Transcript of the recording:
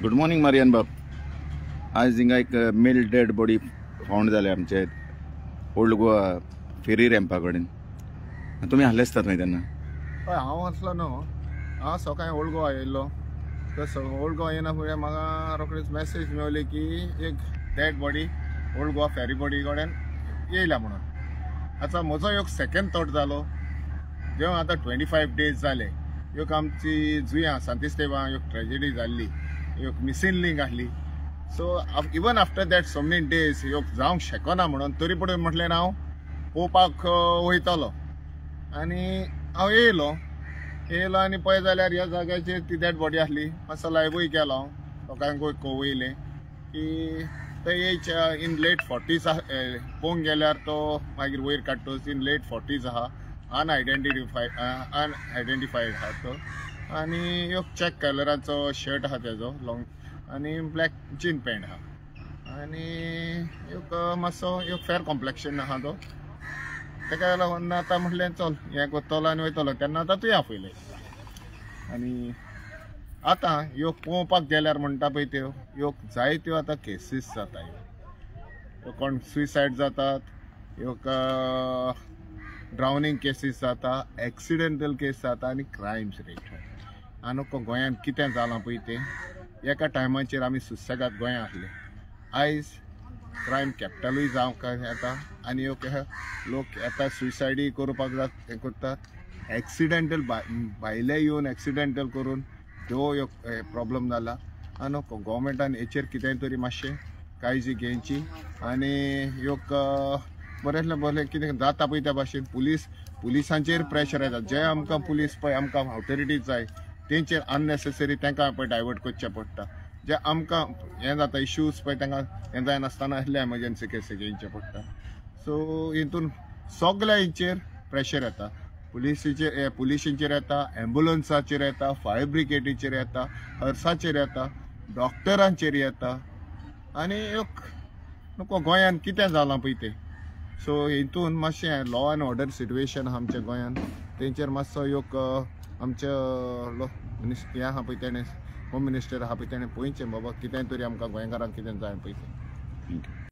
Good morning Marian बाब. आज हिंगा एक मेल डेड बॉडी फाउंड जाले आमचे ओल्ड गोवा फेरी रॅम्पा कडेन. तुमी हाल्ले आसतात न्हय तेन्ना? हय, हांव आसलो न्हू. हांव सकाळीं ओल्ड गोवा येयल्लो. तर ओल्ड गोवा येना फुडें म्हाका रोखडीच मॅसेज मेळ्ळी की एक डेड बॉडी ओल्ड गोवा फेरी बॉडी कडेन येयला म्हणून. आतां म्हजो एक सेकंड थॉट जालो, जेव्हा आतां 25 days जाले एक आमची जुंयां सांतिस्तेवा एक ट्रेजेडी जाल्ली, एक मिसींग लिंक आहली. So even after that so many days एक जावंक शकना म्हणून तरी पूण म्हटलें हांव पळोवपाक वयतलो. आनी हांव येयलो आनी पळय जाल्यार ह्या जाग्याचेर ती डेड बॉडी आहली. मातसो लायव्हूय केलो हांव, लोकांकूय कळयलें की ते एज इन लेट 40s पळोवंक गेल्यार तो मागीर वयर काडटोच इन लेट 40s आहा, अनआयडेंटिफायड आहा तो. आनी एक चॅक कलराचो शर्ट आहा तेजो लॉंग, आनी ब्लॅक जीन पॅन्ट आहा, आनी एक मातसो एक फेर कॉम्प्लेक्शन आहा तो. तेका लागून आतां म्हटलें चल हें करतलो आनी वयतलो. तेन्ना आतां तुवें आपयलें. आनी आतां ह्यो पळोवपाक गेल्यार म्हणटा पळय त्यो ह्यो जायत्यो आतां केसीस जाता. ह्यो कोण सुसायड जातात, ह्यो ड्रावनींग केसीस जाता, एक्सिडेंटल केस जाता आनी क्रायम्स रेट. आनी गोंयांत कितें जालां पळय तें एका टायमाचेर आमी सुसेगाद गोंयांत आसले. आयज क्रायम कॅपिटलूय जावंक येता आनी लोक येता सुसायडी करपाक हें करतात. एक्सिडेंटल भायले येवन एक्सिडेंटल करून त्यो एक प्रॉब्लेम जाला. आनी गोवोरमेंटान हेचेर कितेंय तरी मातशें काळजी घेवची. आनी एक बरेंतलें बरें कितें जाता पळय त्या भाशेन पुलिसांचेर प्रेशर येता. जे आमकां पुलीस पळय आमकां ऑथॉरिटीज जाय तेंचेर अननेसेसरी तांकां पळय डायवर्ट करचें पडटा. जे आमकां हें जाता इश्यूज पळय तांकां हें जायनासतना असले एमर्जन्सी केसी घेवचे पडटा. सो हितून सगळ्या हेचेर प्रेशर येता. पुलिसांचेर येता, एम्ब्युलन्साचेर येता, फायर ब्रिगेडीचेर येता, हर्साचेर येता, डॉक्टरांचेर येता. आनी एक गोंयांत कितें जालां पळय तें. सो हितून मातशें लॉ एंड ऑर्डर सिट्युएशन आहा आमच्या गोंयांत, तेंचेर मातसो एक आमच्या हें आहा पळय तेणें होम मिनिस्टर आहा पळय तेणें पळोवचें बाबा कितें तरी आमकां गोंयकारांक कितें जाय पळय तें.